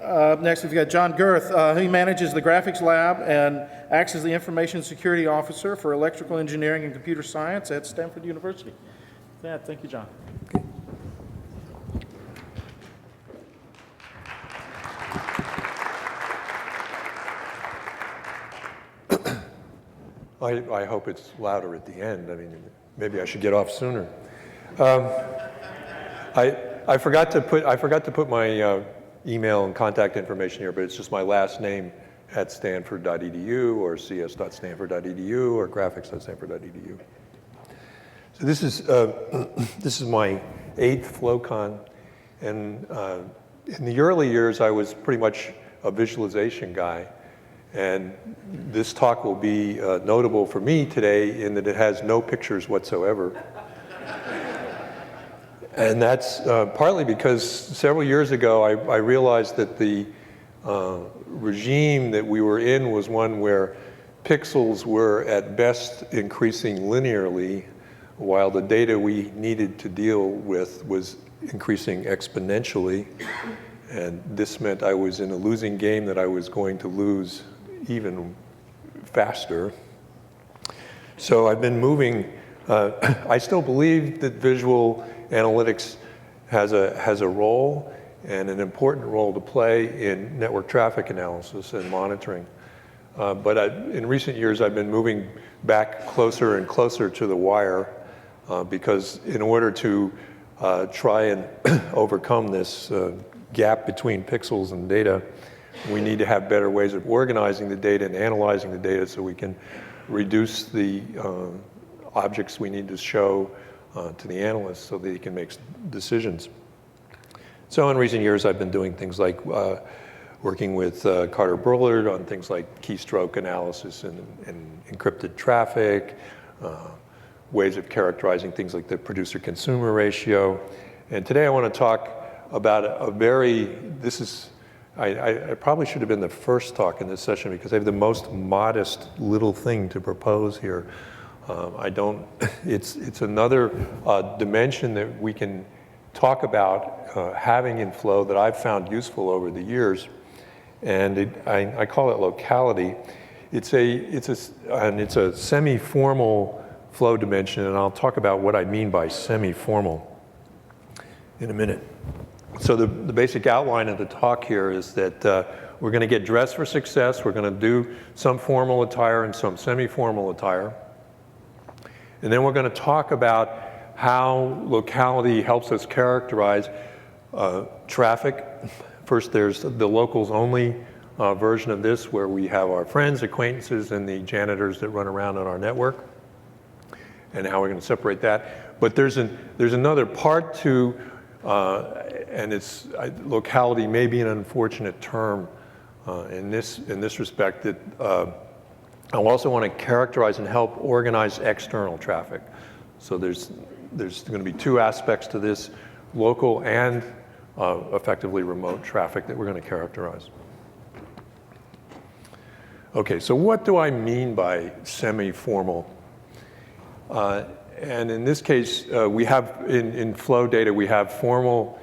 Up next, we've got John Gerth. He manages the graphics lab and acts as the information security officer for electrical engineering and computer science at Stanford University. Yeah, thank you, John. I hope it's louder at the end. I mean, maybe I should get off sooner. I forgot to put my email and contact information here, but it's just my last name at stanford.edu or cs.stanford.edu or graphics.stanford.edu. So this is my 8th FloCon, and in the early years I was pretty much a visualization guy, and this talk will be notable for me today in that it has no pictures whatsoever. And that's partly because several years ago I realized that the regime that we were in was one where pixels were at best increasing linearly, while the data we needed to deal with was increasing exponentially. And this meant I was in a losing game that I was going to lose even faster. So I've been moving. I still believe that visual analytics has a role and an important role to play in network traffic analysis and monitoring. But in recent years, I've been moving back closer and closer to the wire because in order to try and overcome this gap between pixels and data, we need to have better ways of organizing the data and analyzing the data so we can reduce the objects we need to show to the analysts so that he can make decisions. So in recent years, I've been doing things like working with Carter Bullard on things like keystroke analysis and encrypted traffic, ways of characterizing things like the producer-consumer ratio. And today I want to talk about I probably should have been the first talk in this session because I have the most modest little thing to propose here. It's another dimension that we can talk about having in flow that I've found useful over the years, and I call it locality. It's a semi-formal flow dimension, and I'll talk about what I mean by semi-formal in a minute. So the basic outline of the talk here is that we're going to get dressed for success. We're going to do some formal attire and some semi-formal attire. And then we're going to talk about how locality helps us characterize traffic. First, there's the locals only version of this, where we have our friends, acquaintances, and the janitors that run around on our network, and how we're going to separate that. But there's another part to, and locality may be an unfortunate term in this respect, that I also want to characterize and help organize external traffic. So there's going to be two aspects to this, local and effectively remote traffic that we're going to characterize. Okay, so what do I mean by semi-formal? And in this case, we have in flow data, we have formal,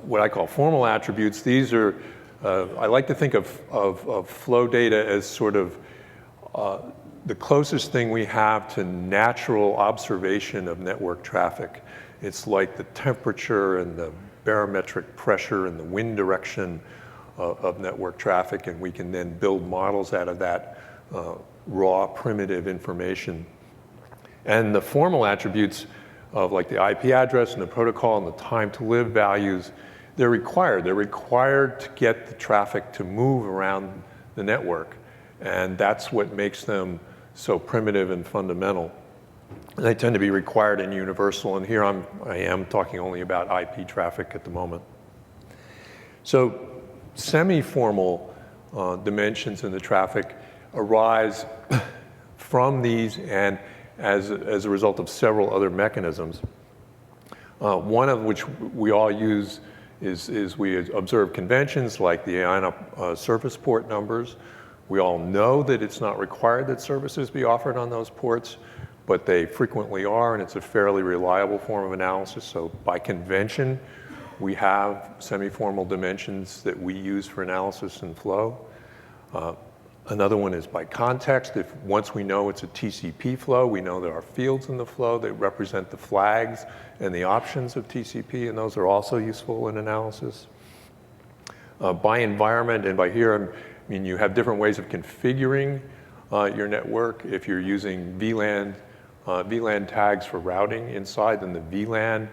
what I call formal attributes. These are, I like to think of flow data as sort of the closest thing we have to natural observation of network traffic. It's like the temperature and the barometric pressure and the wind direction of network traffic, and we can then build models out of that raw, primitive information. And the formal attributes of like the IP address and the protocol and the time to live values, they're required. They're required to get the traffic to move around the network. And that's what makes them so primitive and fundamental. And they tend to be required and universal. And here I am talking only about IP traffic at the moment. So semi-formal dimensions in the traffic arise from these and as a result of several other mechanisms. One of which we all use is we observe conventions like the IANA service port numbers. We all know that it's not required that services be offered on those ports, but they frequently are, and it's a fairly reliable form of analysis. So by convention, we have semi-formal dimensions that we use for analysis and flow. Another one is by context. If once we know it's a TCP flow, we know there are fields in the flow that represent the flags and the options of TCP, and those are also useful in analysis. By environment, and by here, I mean you have different ways of configuring your network. If you're using VLAN tags for routing inside, then the VLAN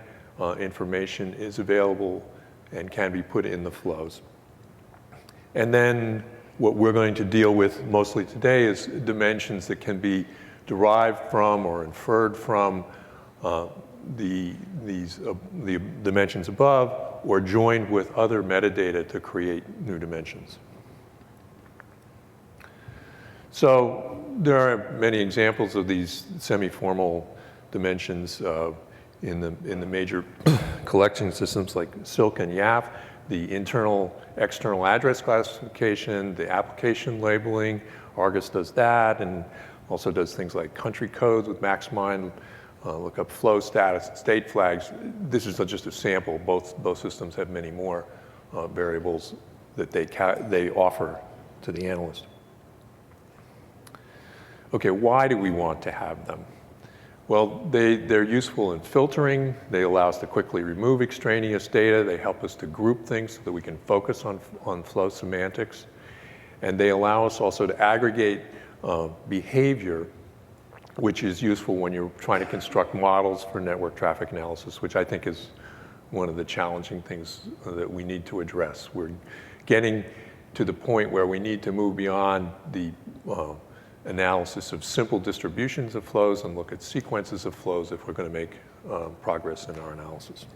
information is available and can be put in the flows. And then what we're going to deal with mostly today is dimensions that can be derived from or inferred from the dimensions above, or joined with other metadata to create new dimensions. So there are many examples of these semi-formal dimensions in the major collection systems like Silk and YAF. The internal, external address classification, the application labeling. Argus does that, and also does things like country codes with MaxMind, look up flow status, state flags. This is just a sample. Both systems have many more variables that they offer to the analyst. Okay, why do we want to have them? Well, they're useful in filtering. They allow us to quickly remove extraneous data. They help us to group things so that we can focus on flow semantics. And they allow us also to aggregate behavior, which is useful when you're trying to construct models for network traffic analysis, which I think is one of the challenging things that we need to address. We're getting to the point where we need to move beyond the analysis of simple distributions of flows and look at sequences of flows if we're going to make progress in our analysis.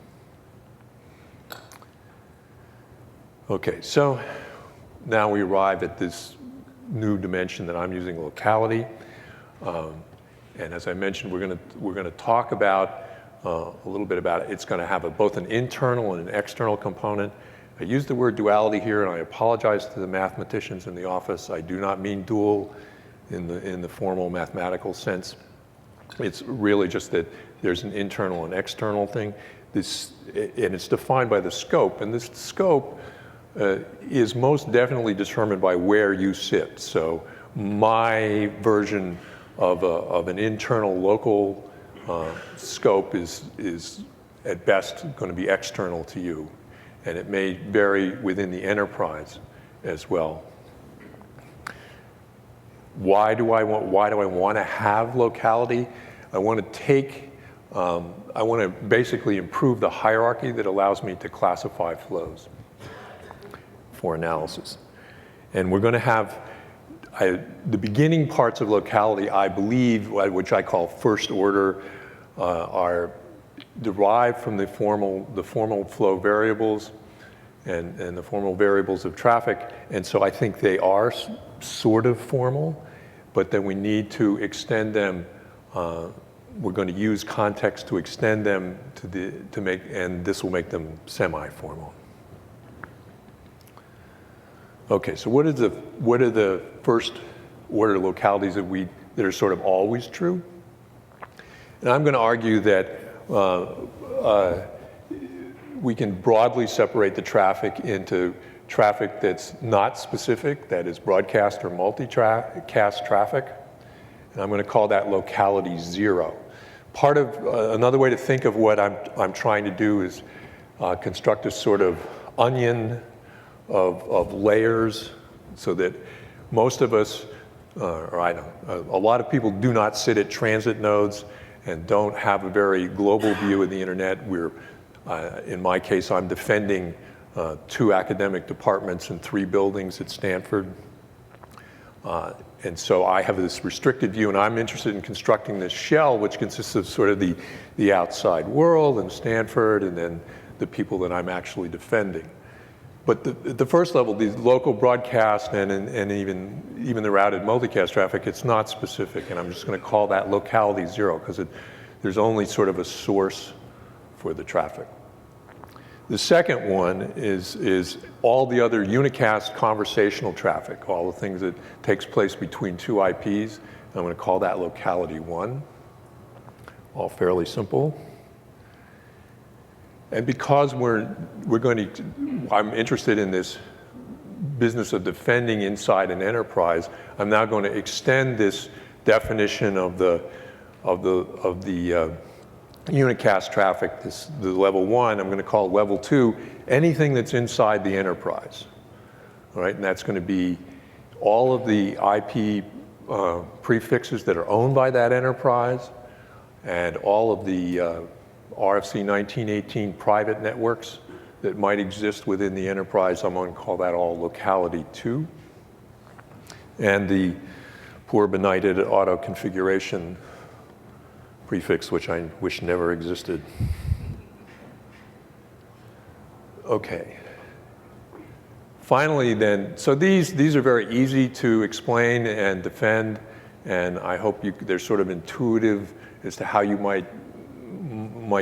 Okay, so now we arrive at this new dimension that I'm using, locality. And as I mentioned, we're going to talk about a little bit about it. It's going to have both an internal and an external component. I use the word duality here, and I apologize to the mathematicians in the office. I do not mean dual in the formal mathematical sense. It's really just that there's an internal and external thing. And it's defined by the scope, and this scope is most definitely determined by where you sit. So my version of an internal local scope is at best going to be external to you, and it may vary within the enterprise as well. Why do I want to have locality? I want to basically improve the hierarchy that allows me to classify flows for analysis. And we're going to have the beginning parts of locality, I believe, which I call first order, are derived from the formal flow variables and the formal variables of traffic. And so I think they are sort of formal, but then we need to extend them. We're going to use context to extend them and this will make them semi-formal. Okay, so what are the first order localities that are sort of always true? And I'm going to argue that we can broadly separate the traffic into traffic that's not specific, that is broadcast or multicast traffic, and I'm going to call that locality 0. Part of another way to think of what I'm trying to do is construct a sort of onion of layers, so that most of us, a lot of people do not sit at transit nodes and don't have a very global view of the internet. In my case, I'm defending 2 academic departments and 3 buildings at Stanford. And so I have this restricted view, and I'm interested in constructing this shell, which consists of sort of the outside world and Stanford, and then the people that I'm actually defending. But at the first level, these local broadcast and even the routed multicast traffic, it's not specific, and I'm just going to call that locality 0 because there's only sort of a source for the traffic. The second one is all the other unicast conversational traffic, all the things that takes place between 2 IPs. I'm going to call that locality 1. All fairly simple. And because I'm interested in this business of defending inside an enterprise, I'm now going to extend this definition of the unicast traffic, the level 1, I'm going to call level 2, anything that's inside the enterprise. All right, and that's going to be all of the IP prefixes that are owned by that enterprise, and all of the RFC 1918 private networks that might exist within the enterprise. I'm going to call that all locality 2. And the poor benighted auto configuration prefix, which I wish never existed. Okay. Finally then, so these are very easy to explain and defend, and I hope they're sort of intuitive as to how you might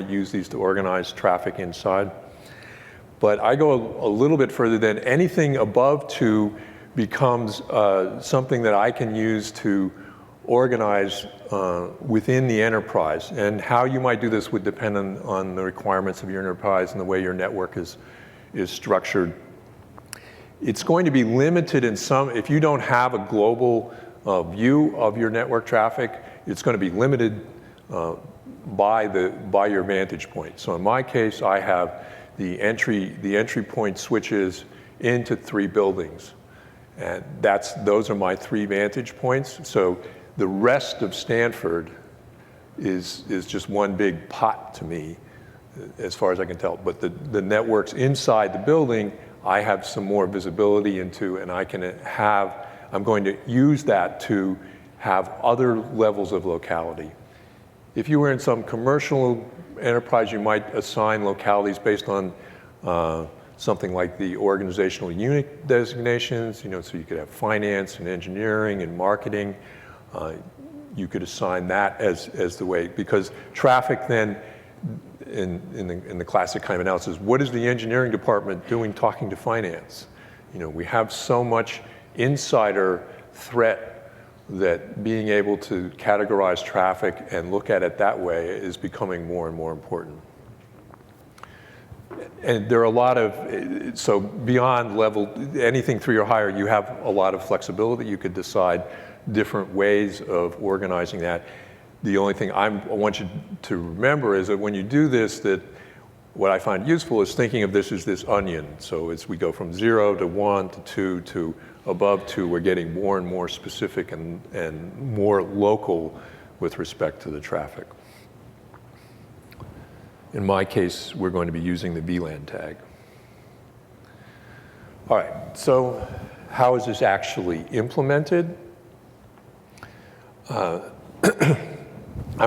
use these to organize traffic inside. But I go a little bit further than anything above 2 becomes something that I can use to organize within the enterprise. And how you might do this would depend on the requirements of your enterprise and the way your network is structured. It's going to be limited in some, if you don't have a global view of your network traffic, it's going to be limited by your vantage point. So in my case, I have the entry point switches into 3 buildings. And those are my 3 vantage points. So the rest of Standford is just one big pot to me, as far as I can tell. But the networks inside the building, I have some more visibility into, and I'm going to use that to have other levels of locality. If you were in some commercial enterprise, you might assign localities based on something like the organizational unit designations, so you could have finance and engineering and marketing. You could assign that as the way, because traffic then, in the classic kind of analysis, what is the engineering department doing talking to finance? We have so much insider threat that being able to categorize traffic and look at it that way is becoming more and more important. And there are a lot of, so beyond level, anything 3 or higher, you have a lot of flexibility. You could decide different ways of organizing that. The only thing I want you to remember is that when you do this, that what I find useful is thinking of this as this onion. So as we go from 0 to 1 to 2 to above 2, we're getting more and more specific and more local with respect to the traffic. In my case, we're going to be using the VLAN tag. All right, so how is this actually implemented? I'm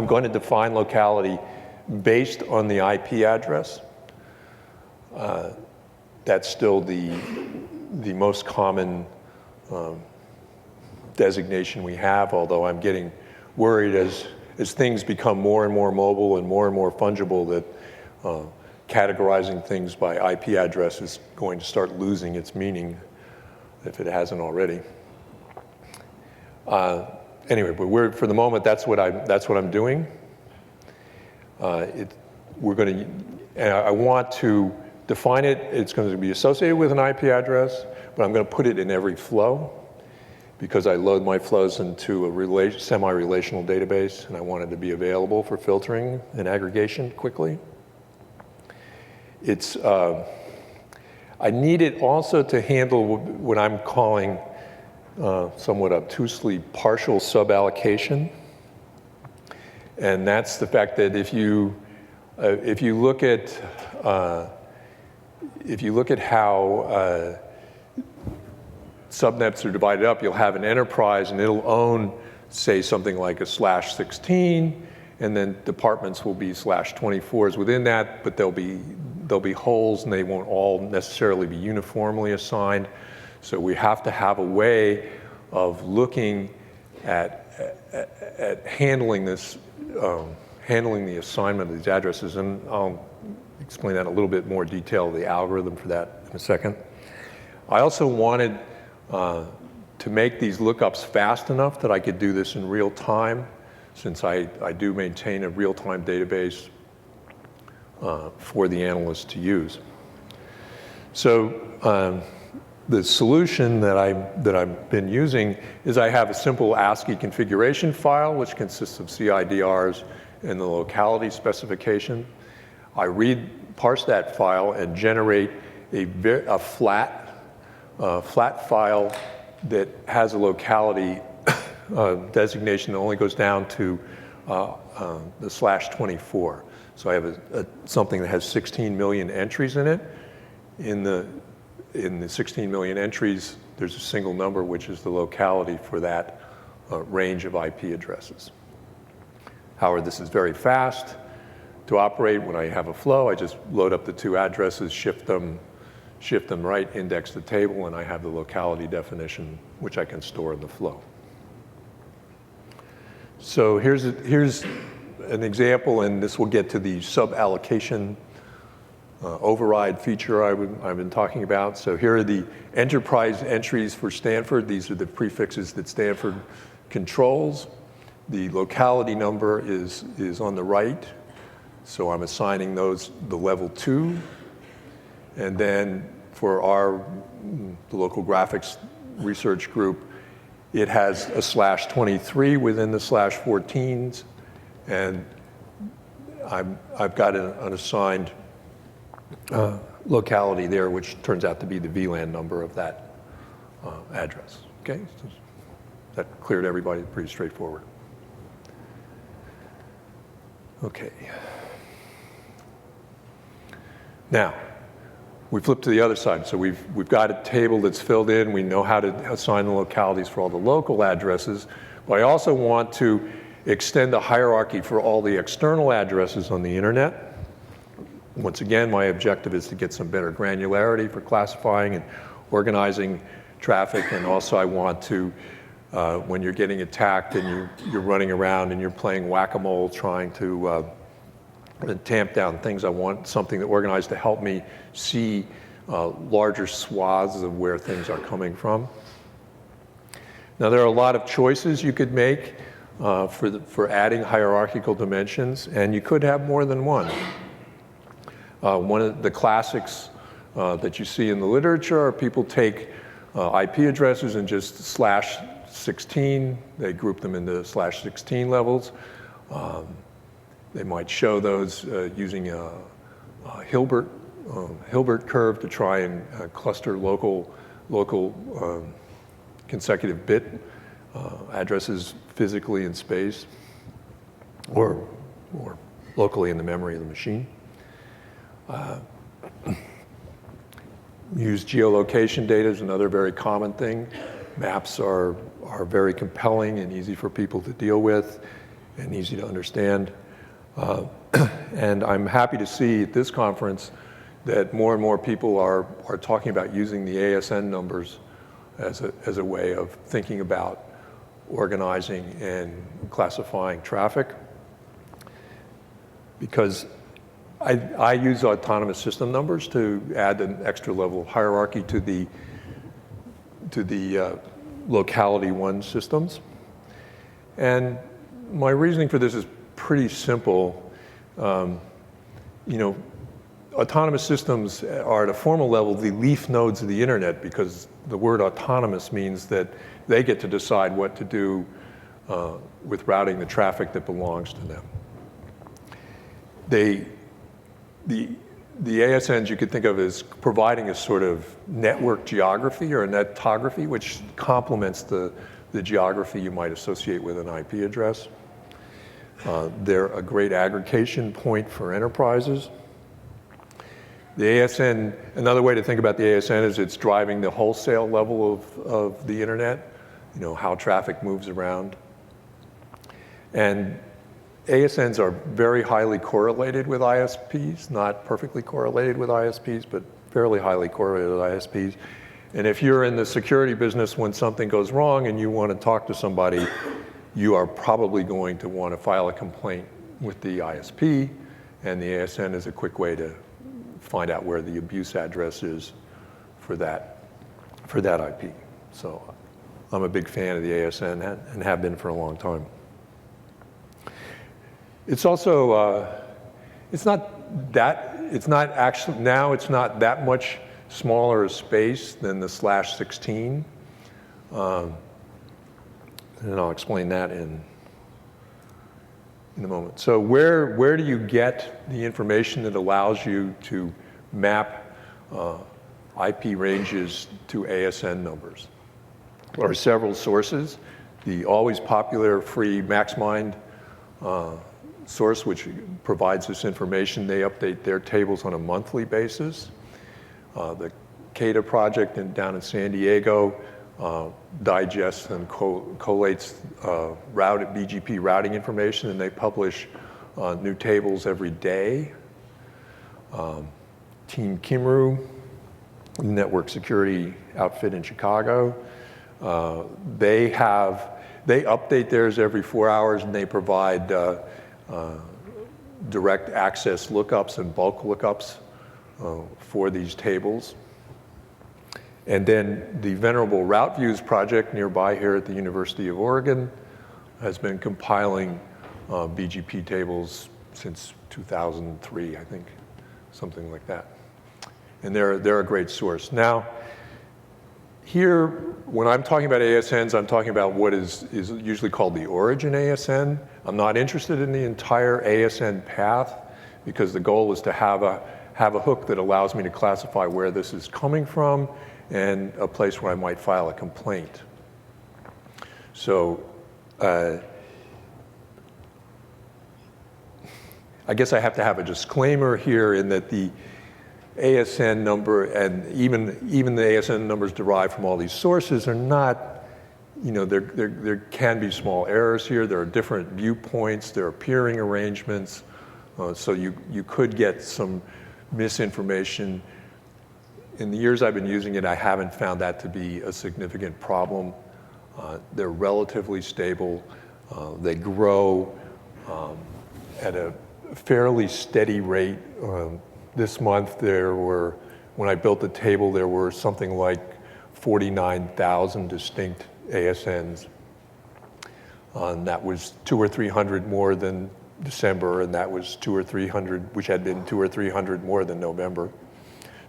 going to define locality based on the IP address. That's still the most common designation we have, although I'm getting worried as things become more and more mobile and more fungible that categorizing things by IP address is going to start losing its meaning if it hasn't already. Anyway, but for the moment, that's what I'm doing. We're going to, and I want to define it. It's going to be associated with an IP address, but I'm going to put it in every flow because I load my flows into a semi-relational database, and I want it to be available for filtering and aggregation quickly. I need it also to handle what I'm calling somewhat obtusely partial suballocation, and that's the fact that if you look at how subnets are divided up, you'll have an enterprise and it'll own, say, something like a /16, and then departments will be /24s within that, but there'll be holes and they won't all necessarily be uniformly assigned. So we have to have a way of looking at handling this, handling the assignment of these addresses, and I'll explain that in a little bit more detail, the algorithm for that in a second. I also wanted to make these lookups fast enough that I could do this in real time, since I do maintain a real-time database for the analyst to use. So the solution that I've been using is I have a simple ASCII configuration file, which consists of CIDRs and the locality specification. I parse that file and generate a flat file that has a locality designation that only goes down to the /24. So I have something that has 16 million entries in it. In the 16 million entries, there's a single number, which is the locality for that range of IP addresses. However, this is very fast to operate. When I have a flow, I just load up the two addresses, shift them right, index the table, and I have the locality definition, which I can store in the flow. So here's an example, and this will get to the sub-allocation override feature I've been talking about. So here are the enterprise entries for Standford. These are the prefixes that Standford controls. The locality number is on the right. So I'm assigning those the level 2. And then for the local graphics research group, it has a /23 within the /14s. And I've got an unassigned locality there, which turns out to be the VLAN number of that address. Okay, so that cleared everybody, pretty straightforward. Okay. Now, we flip to the other side. So we've got a table that's filled in. We know how to assign the localities for all the local addresses. But I also want to extend the hierarchy for all the external addresses on the internet. Once again, my objective is to get some better granularity for classifying and organizing traffic. And also I want to, when you're getting attacked and you're running around and you're playing whack-a-mole trying to tamp down things, I want something that organized to help me see larger swaths of where things are coming from. Now, there are a lot of choices you could make for adding hierarchical dimensions, and you could have more than one. One of the classics that you see in the literature are people take IP addresses and just /16. They group them into /16 levels. They might show those using a Hilbert curve to try and cluster local consecutive bit addresses physically in space or locally in the memory of the machine. Use geolocation data is another very common thing. Maps are very compelling and easy for people to deal with and easy to understand. And I'm happy to see at this conference that more and more people are talking about using the ASN numbers as a way of thinking about organizing and classifying traffic. Because I use autonomous system numbers to add an extra level of hierarchy to the locality 1 systems. And my reasoning for this is pretty simple. Autonomous systems are at a formal level the leaf nodes of the internet, because the word autonomous means that they get to decide what to do with routing the traffic that belongs to them. The ASNs you could think of as providing a sort of network geography or a netography, which complements the geography you might associate with an IP address. They're a great aggregation point for enterprises. The ASN, another way to think about the ASN is it's driving the wholesale level of the internet, how traffic moves around. And ASNs are very highly correlated with ISPs, not perfectly correlated with ISPs, but fairly highly correlated with ISPs. And if you're in the security business, when something goes wrong and you want to talk to somebody, you are probably going to want to file a complaint with the ISP, and the ASN is a quick way to find out where the abuse address is for that IP. So I'm a big fan of the ASN and have been for a long time. It's also, it's not it's not actually, now it's not that much smaller a space than the /16. And I'll explain that in a moment. So where do you get the information that allows you to map IP ranges to ASN numbers? There are several sources. The always popular free MaxMind source, which provides this information, they update their tables on a monthly basis. The CADA project down in San Diego digests and collates BGP routing information, and they publish new tables every day. Team Kimru, network security outfit in Chicago, they update theirs every 4 hours, and they provide direct access lookups and bulk lookups for these tables. And then the Venerable Route Views project nearby here at the University of Oregon has been compiling BGP tables since 2003, I think, something like that. And they're a great source. Now, here, when I'm talking about ASNs, I'm talking about what is usually called the origin ASN. I'm not interested in the entire ASN path, because the goal is to have a hook that allows me to classify where this is coming from and a place where I might file a complaint. So I guess I have to have a disclaimer here in that the ASN number, and even the ASN numbers derived from all these sources, are not, there can be small errors here. There are different viewpoints. There are peering arrangements. So you could get some misinformation. In the years I've been using it, I haven't found that to be a significant problem. They're relatively stable. They grow at a fairly steady rate. This month, when I built the table, there were something like 49,000 distinct ASNs. And that was 200 or 300 more than December, and that was 200 or 300, which had been 200 or 300 more than November.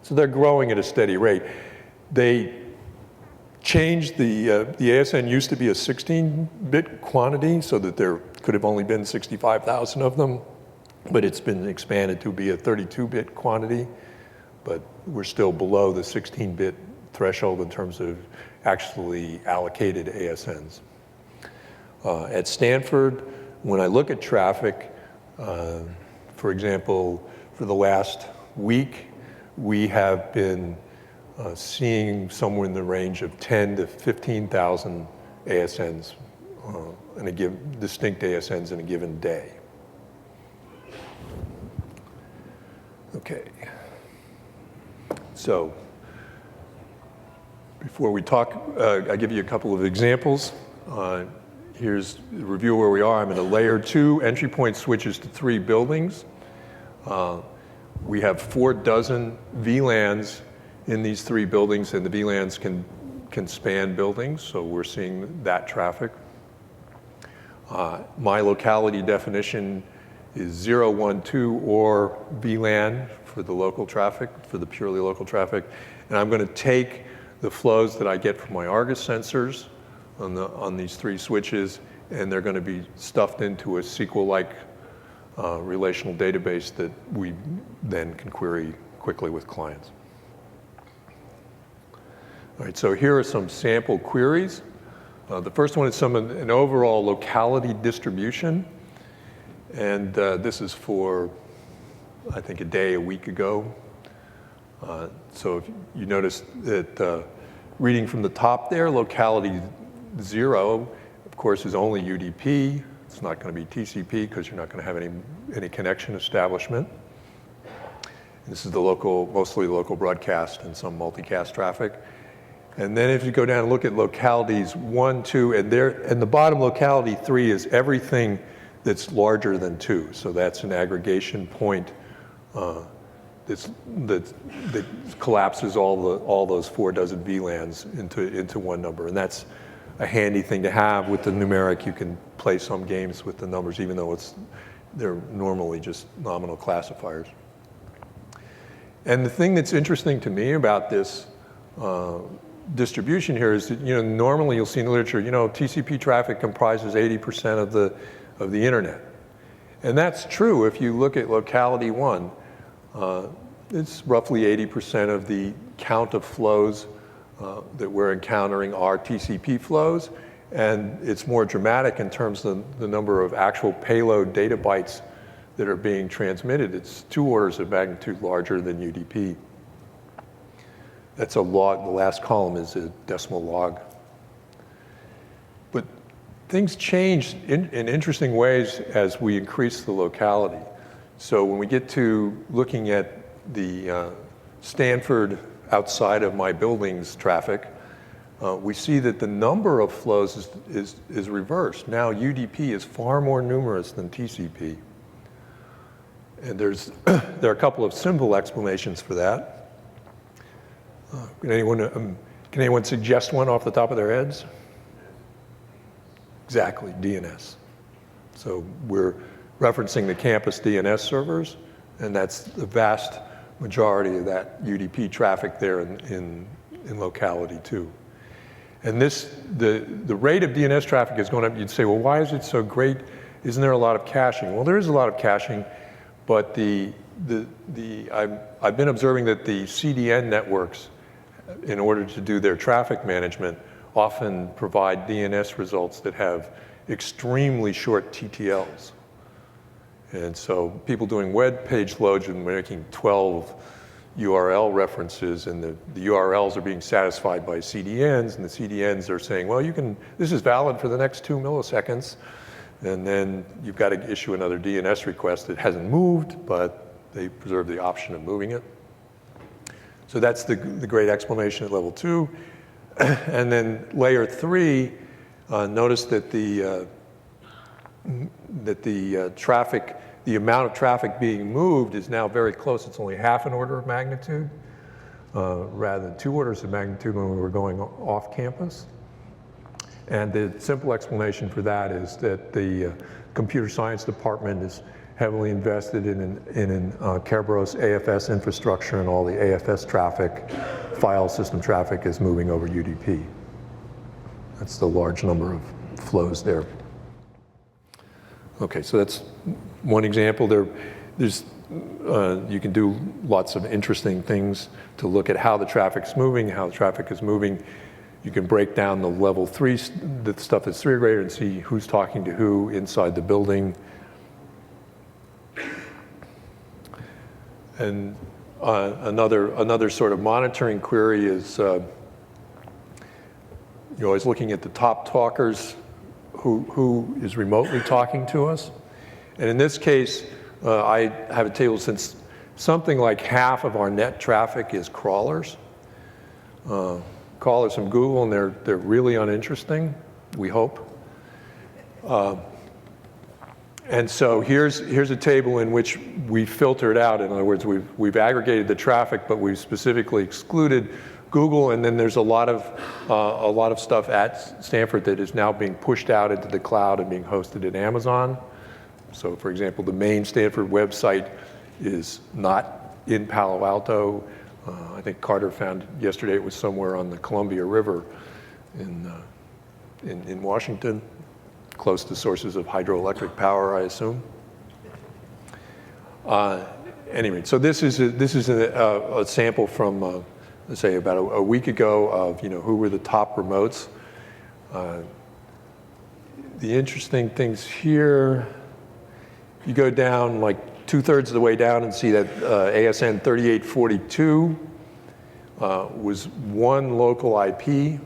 So they're growing at a steady rate. They changed the ASN used to be a 16-bit quantity, so that there could have only been 65,000 of them, but it's been expanded to be a 32-bit quantity. But we're still below the 16-bit threshold in terms of actually allocated ASNs. At Stanford, when I look at traffic, for example, for the last week, we have been seeing somewhere in the range of 10 to 15,000 ASNs, distinct ASNs in a given day. Okay. So before we talk, I give you a couple of examples. Here's a review of where we are. I'm in a layer 2, entry point switches to 3 buildings. We have 46 VLANs in these 3 buildings, and the VLANs can span buildings, so we're seeing that traffic. My locality definition is 0, 1, 2, or VLAN for the local traffic, for the purely local traffic. And I'm going to take the flows that I get from my Argus sensors on these 3 switches, and they're going to be stuffed into a SQL-like relational database that we then can query quickly with clients. All right, so here are some sample queries. The first one is an overall locality distribution. And this is for, I think, a week ago. So if you notice that reading from the top there, locality 0, of course, is only UDP. It's not going to be TCP because you're not going to have any connection establishment. This is mostly local broadcast and some multicast traffic. And then if you go down and look at localities 1, 2, and the bottom locality 3 is everything that's larger than 2. So that's an aggregation point that collapses all those 46 VLANs into one number. And that's a handy thing to have with the numeric. You can play some games with the numbers, even though they're normally just nominal classifiers. And the thing that's interesting to me about this distribution here is that, normally you'll see in the literature, TCP traffic comprises 80% of the internet. And that's true if you look at locality 1. It's roughly 80% of the count of flows that we're encountering are TCP flows, and it's more dramatic in terms of the number of actual payload data bytes that are being transmitted. It's 2 orders of magnitude larger than UDP. That's a log. The last column is a decimal log. But things change in interesting ways as we increase the locality. So when we get to looking at the Standford outside of my building's traffic, we see that the number of flows is reversed. Now UDP is far more numerous than TCP. And there are a couple of simple explanations for that. Can anyone suggest one off the top of their heads? Exactly, DNS. So we're referencing the campus DNS servers, and that's the vast majority of that UDP traffic there in locality 2. And the rate of DNS traffic is going up. You'd say, well, why is it so great? Isn't there a lot of caching? Well, there is a lot of caching, but I've been observing that the CDN networks, in order to do their traffic management, often provide DNS results that have extremely short TTLs. And so people doing web page loads and making 12 URL references, and the URLs are being satisfied by CDNs, and the CDNs are saying, well, this is valid for the next 2 milliseconds, and then you've got to issue another DNS request that hasn't moved, but they preserve the option of moving it. So that's the great explanation at level 2. And then layer 3, notice that the traffic, the amount of traffic being moved is now very close. It's only half an order of magnitude, rather than 2 orders of magnitude when we were going off campus. And the simple explanation for that is that the computer science department is heavily invested in Kerberos AFS infrastructure, and all the AFS traffic, file system traffic, is moving over UDP. That's the large number of flows there. Okay, so that's one example. There's you can do lots of interesting things to look at how the traffic's moving, how the traffic is moving. You can break down the level 3, the stuff that's 3 or greater, and see who's talking to who inside the building. And another sort of monitoring query is you're always looking at the top talkers, who is remotely talking to us. And in this case, I have a table since something like half of our net traffic is crawlers. Crawlers from Google, and they're really uninteresting, we hope. And so here's a table in which we filtered out. In other words, we've aggregated the traffic, but we've specifically excluded Google. And then there's a lot of stuff at Stanford that is now being pushed out into the cloud and being hosted at Amazon. So, for example, the main Stanford website is not in Palo Alto. I think Carter found yesterday it was somewhere on the Columbia River in Washington, close to sources of hydroelectric power, I assume. Anyway, so this is a sample from, let's say, about a week ago of who were the top remotes. The interesting things here, you go down like 2/3 of the way down and see that ASN 3842 was one local IP,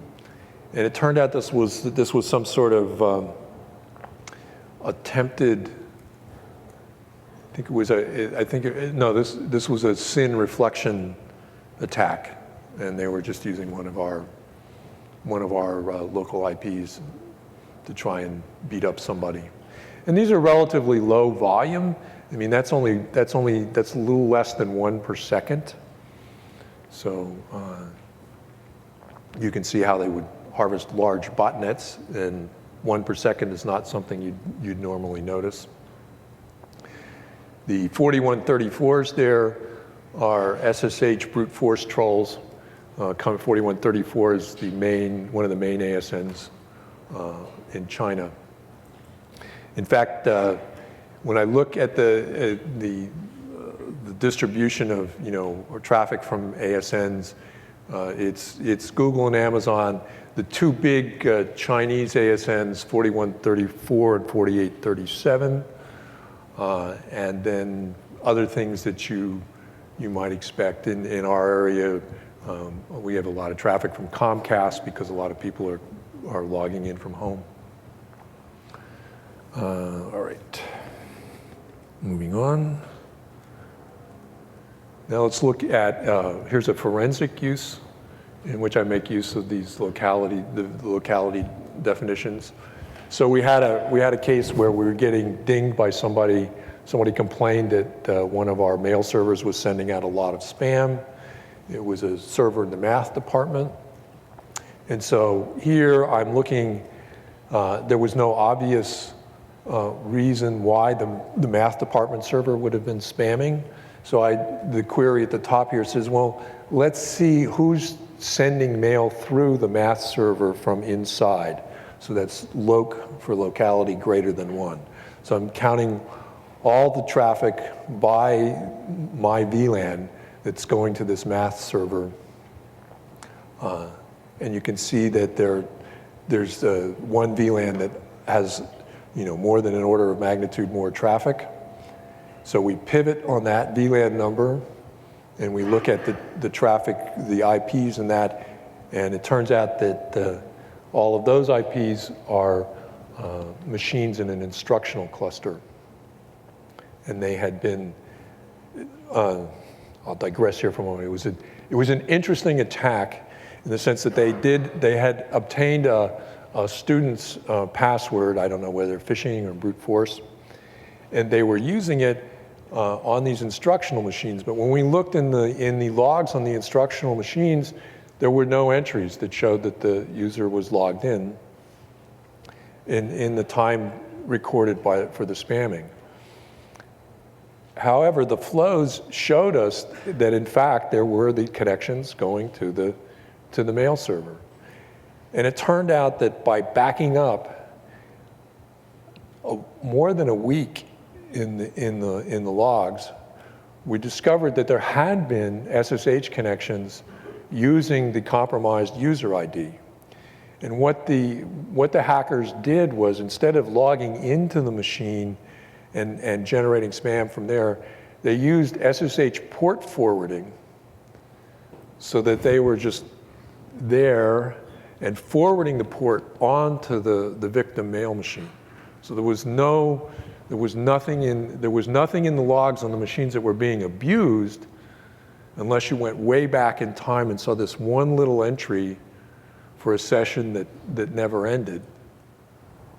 and it turned out this was some sort of attempted. This was a SYN reflection attack, and they were just using one of our local IPs to try and beat up somebody. And these are relatively low volume. I mean, that's a little less than 1 per second. So you can see how they would harvest large botnets, and 1 per second is not something you'd normally notice. The 4134s there are SSH brute force trolls. Comet 4134 is one of the main ASNs in China. In fact, when I look at the distribution of or traffic from ASNs, it's Google and Amazon. The two big Chinese ASNs, 4134 and 4837, and then other things that you might expect in our area. We have a lot of traffic from Comcast because a lot of people are logging in from home. All right, moving on. Now let's look at, here's a forensic use in which I make use of these locality definitions. So we had a case where we were getting dinged by somebody. Somebody complained that one of our mail servers was sending out a lot of spam. It was a server in the math department. And so here I'm looking, there was no obvious reason why the math department server would have been spamming. So the query at the top here says, well, let's see who's sending mail through the math server from inside. So that's loc for locality greater than 1. So I'm counting all the traffic by my VLAN that's going to this math server. And you can see that there's one VLAN that has more than an order of magnitude more traffic. So we pivot on that VLAN number, and we look at the traffic, the IPs in that, and it turns out that all of those IPs are machines in an instructional cluster. And they had been, I'll digress here for a moment. It was an interesting attack in the sense that they had obtained a student's password. I don't know whether phishing or brute force, and they were using it on these instructional machines. But when we looked in the logs on the instructional machines, there were no entries that showed that the user was logged in the time recorded for the spamming. However, the flows showed us that in fact there were the connections going to the mail server. And it turned out that by backing up more than a week in the logs, we discovered that there had been SSH connections using the compromised user ID. And what the hackers did was, instead of logging into the machine and generating spam from there, they used SSH port forwarding so that they were just there and forwarding the port onto the victim mail machine. So there was nothing in the logs on the machines that were being abused, unless you went way back in time and saw this one little entry for a session that never ended,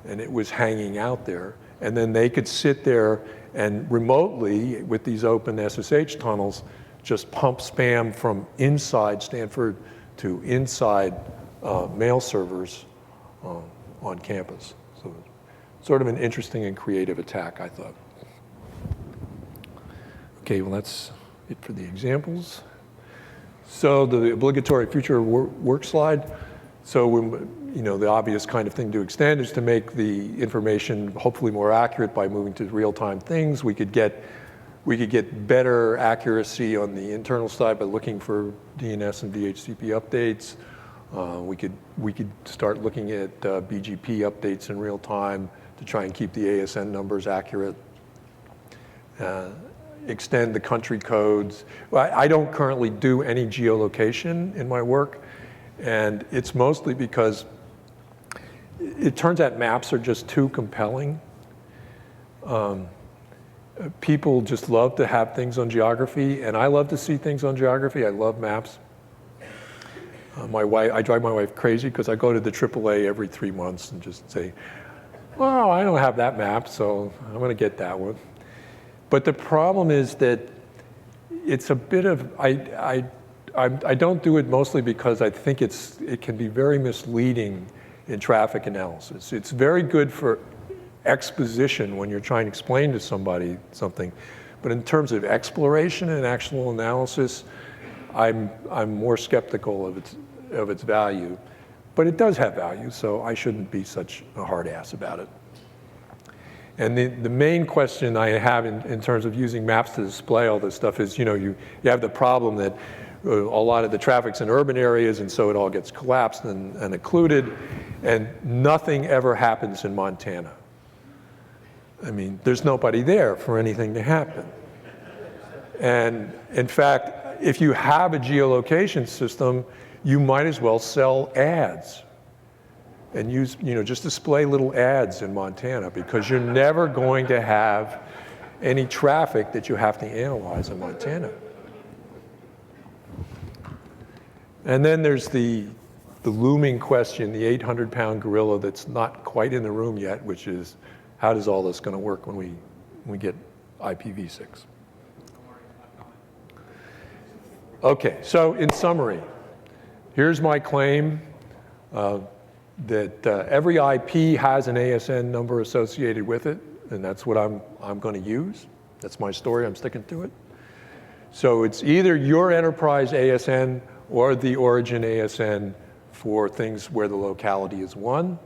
and it was hanging out there. And then they could sit there and remotely, with these open SSH tunnels, just pump spam from inside Stanford to inside mail servers on campus. So sort of an interesting and creative attack, I thought. Okay, well, that's it for the examples. So the obligatory future work slide. So the obvious kind of thing to extend is to make the information hopefully more accurate by moving to real-time things. We could get better accuracy on the internal side by looking for DNS and DHCP updates. We could start looking at BGP updates in real time to try and keep the ASN numbers accurate. Extend the country codes. Well, I don't currently do any geolocation in my work, and it's mostly because it turns out maps are just too compelling. People just love to have things on geography, and I love to see things on geography. I love maps. I drive my wife crazy because I go to the AAA every 3 months and just say, well, I don't have that map, so I'm going to get that one. But the problem is that it's a bit of, I don't do it mostly because I think it can be very misleading in traffic analysis. It's very good for exposition when you're trying to explain to somebody something, But in terms of exploration and actual analysis, I'm more skeptical of its value. But it does have value, so I shouldn't be such a hard ass about it. And the main question I have in terms of using maps to display all this stuff is, you have the problem that a lot of the traffic's in urban areas, and so it all gets collapsed and occluded, and nothing ever happens in Montana. I mean, there's nobody there for anything to happen. And in fact, if you have a geolocation system, you might as well sell ads and use, just display little ads in Montana, because you're never going to have any traffic that you have to analyze in Montana. And then there's the looming question, the 800-pound gorilla that's not quite in the room yet, which is, how does all this going to work when we get IPv6? Okay, so in summary, here's my claim that every IP has an ASN number associated with it, and that's what I'm going to use. That's my story. I'm sticking to it. So it's either your enterprise ASN or the origin ASN for things where the locality is 1.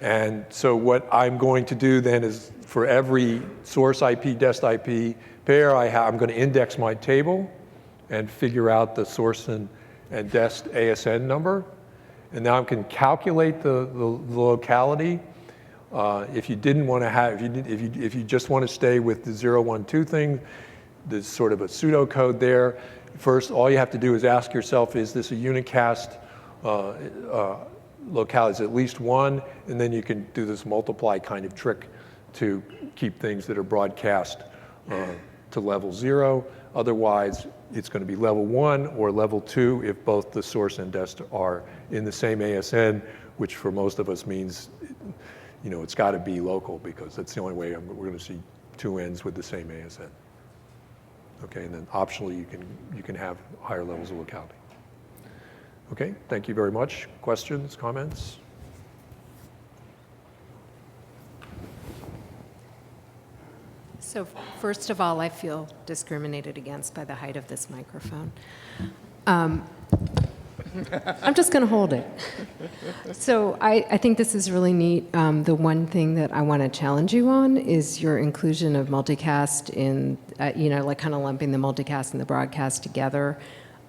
And so what I'm going to do then is, for every source IP, dest IP pair I'm going to index my table and figure out the source and dest ASN number. And now I can calculate the locality. If you didn't want to have, if you just want to stay with the 0, 1, 2 thing, there's sort of a pseudocode there. First, all you have to do is ask yourself, is this a unicast locality? Is at least 1? And then you can do this multiply kind of trick to keep things that are broadcast to level 0. Otherwise, it's going to be level 1 or level 2 if both the source and dest are in the same ASN, which for most of us means, it's got to be local, because that's the only way we're going to see 2 ends with the same ASN. Okay, and then optionally you can have higher levels of locality. Okay, thank you very much. Questions, comments? So first of all, I feel discriminated against by the height of this microphone. I'm just going to hold it. So I think this is really neat. The one thing that I want to challenge you on is your inclusion of multicast in, like kind of lumping the multicast and the broadcast together.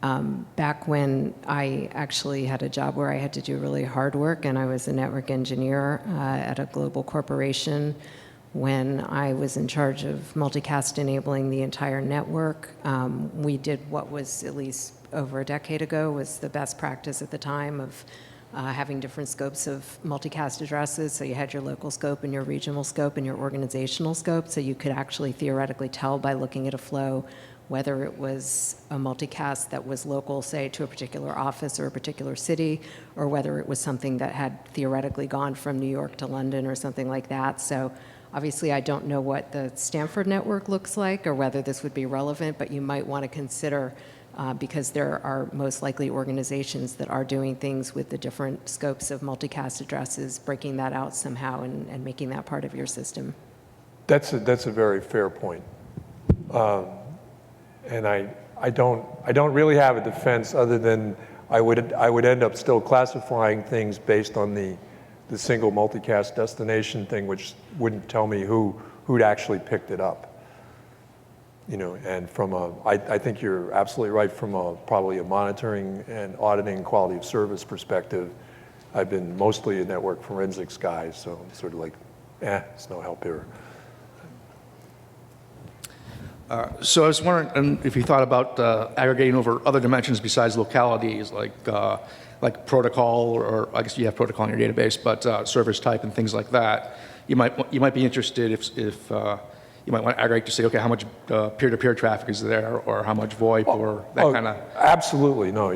Back when I actually had a job where I had to do really hard work, and I was a network engineer at a global corporation, when I was in charge of multicast enabling the entire network, we did what was, at least over a decade ago, was the best practice at the time of having different scopes of multicast addresses. So you had your local scope and your regional scope and your organizational scope, so you could actually theoretically tell by looking at a flow whether it was a multicast that was local, say, to a particular office or a particular city, or whether it was something that had theoretically gone from New York to London or something like that. So obviously, I don't know what the Standford network looks like or whether this would be relevant, but you might want to consider, because there are most likely organizations that are doing things with the different scopes of multicast addresses, breaking that out somehow and making that part of your system. That's a very fair point. And I don't really have a defense other than I would end up still classifying things based on the single multicast destination thing, which wouldn't tell me who'd actually picked it up. And I think you're absolutely right, from probably a monitoring and auditing quality of service perspective. I've been mostly a network forensics guy, so I'm sort of like, it's no help here. So I was wondering if you thought about aggregating over other dimensions besides localities, like protocol, or I guess you have protocol in your database, but service type and things like that. You might be interested if you might want to aggregate to say, okay, how much peer-to-peer traffic is there, or how much VoIP, or that kind of. Absolutely, no,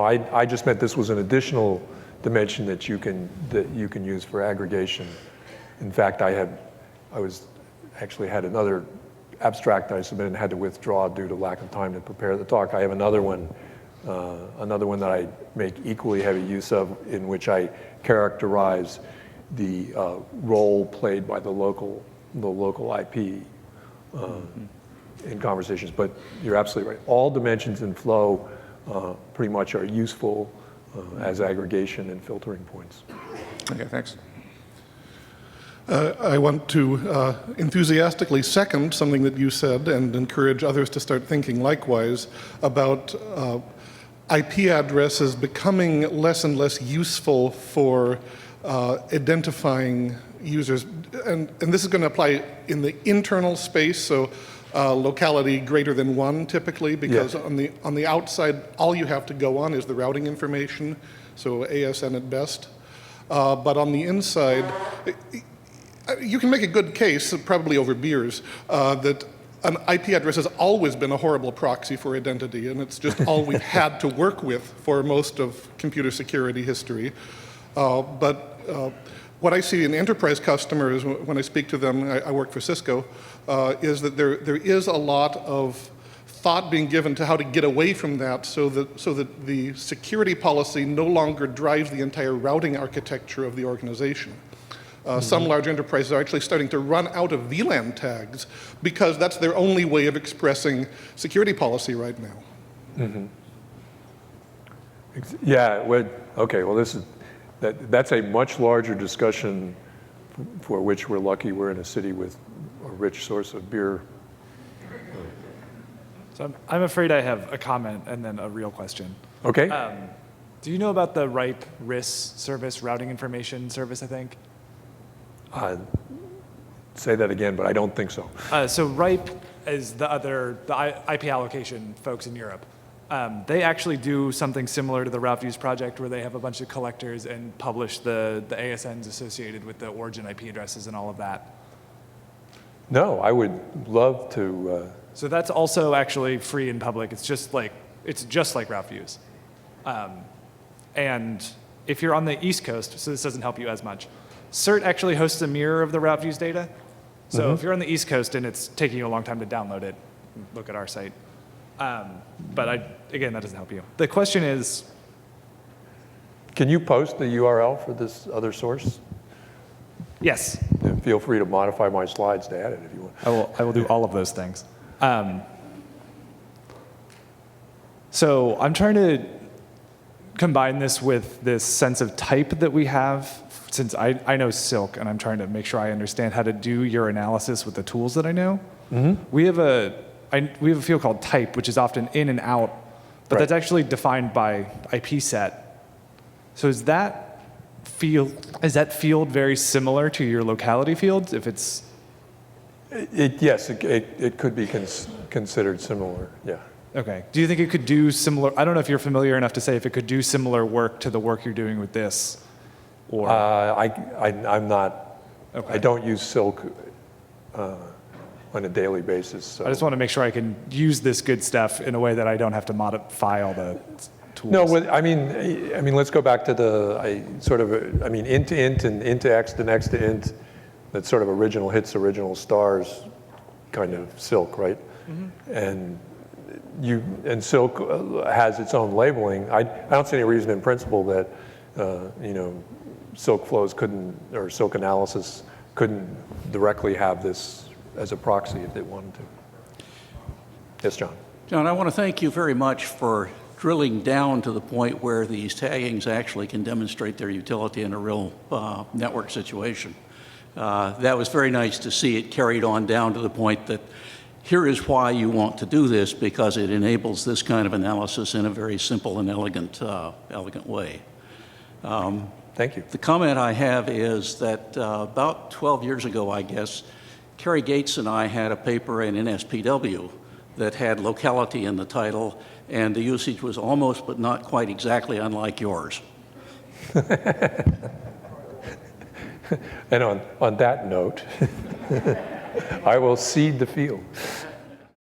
I just meant this was an additional dimension that you can use for aggregation. In fact, I had another abstract I submitted and had to withdraw due to lack of time to prepare the talk. I have another one that I make equally heavy use of, in which I characterize the role played by the local IP in conversations. But you're absolutely right. All dimensions in flow pretty much are useful as aggregation and filtering points. Okay, thanks. I want to enthusiastically second something that you said and encourage others to start thinking likewise about IP addresses becoming less and less useful for identifying users. And this is going to apply in the internal space, so locality greater than 1 typically, because Yes. on the outside, all you have to go on is the routing information, so ASN at best. But on the inside, you can make a good case, probably over beers, that an IP address has always been a horrible proxy for identity, and it's just all we've had to work with for most of computer security history. But what I see in enterprise customers when I speak to them, I work for Cisco, is that there is a lot of thought being given to how to get away from that so that the security policy no longer drives the entire routing architecture of the organization. Some large enterprises are actually starting to run out of VLAN tags because that's their only way of expressing security policy right now. Yeah, okay, well, that's a much larger discussion for which we're lucky we're in a city with a rich source of beer. So I'm afraid I have a comment and then a real question. Okay. Do you know about the RIPE RIS service, routing information service, I think? Say that again, but I don't think so. So RIPE is the IP allocation folks in Europe. They actually do something similar to the Route Views project where they have a bunch of collectors and publish the ASNs associated with the origin IP addresses and all of that. No, I would love to. So that's also actually free and public. It's just like Route Views. And if you're on the East Coast, so this doesn't help you as much, CERT actually hosts a mirror of the Route Views data. So if you're on the East Coast and it's taking you a long time to download it, look at our site. But again, that doesn't help you. The question is, Can you post the URL for this other source? yes, And feel free to modify my slides to add it if you want. I will do all of those things. So I'm trying to combine this with this sense of type that we have, since I know Silk, and I'm trying to make sure I understand how to do your analysis with the tools that I know. We have a field called type, which is often in and out, but that's actually defined by IP set. So is that field very similar to your locality fields? If it's Yes, it could be considered similar, yeah. okay. Do you think it could do similar? I don't know if you're familiar enough to say if it could do similar work to the work you're doing with this, or I'm not, Okay. I don't use Silk on a daily basis. So. I just want to make sure I can use this good stuff in a way that I don't have to modify all the tools. No, I mean, let's go back to int to int and int to x to next to int. That's sort of original hits, original stars, kind of Silk, right? And Silk has its own labeling. I don't see any reason in principle that Silk flows couldn't, or Silk analysis couldn't directly have this as a proxy if they wanted to. Yes, John. John, I want to thank you very much for drilling down to the point where these taggings actually can demonstrate their utility in a real network situation. That was very nice to see it carried on down to the point that here is why you want to do this, because it enables this kind of analysis in a very simple and elegant way. Thank you. The comment I have is that about 12 years ago, I guess, Kerry Gates and I had a paper in NSPW that had locality in the title, and the usage was almost but not quite exactly unlike yours. And on that note, I will cede the field.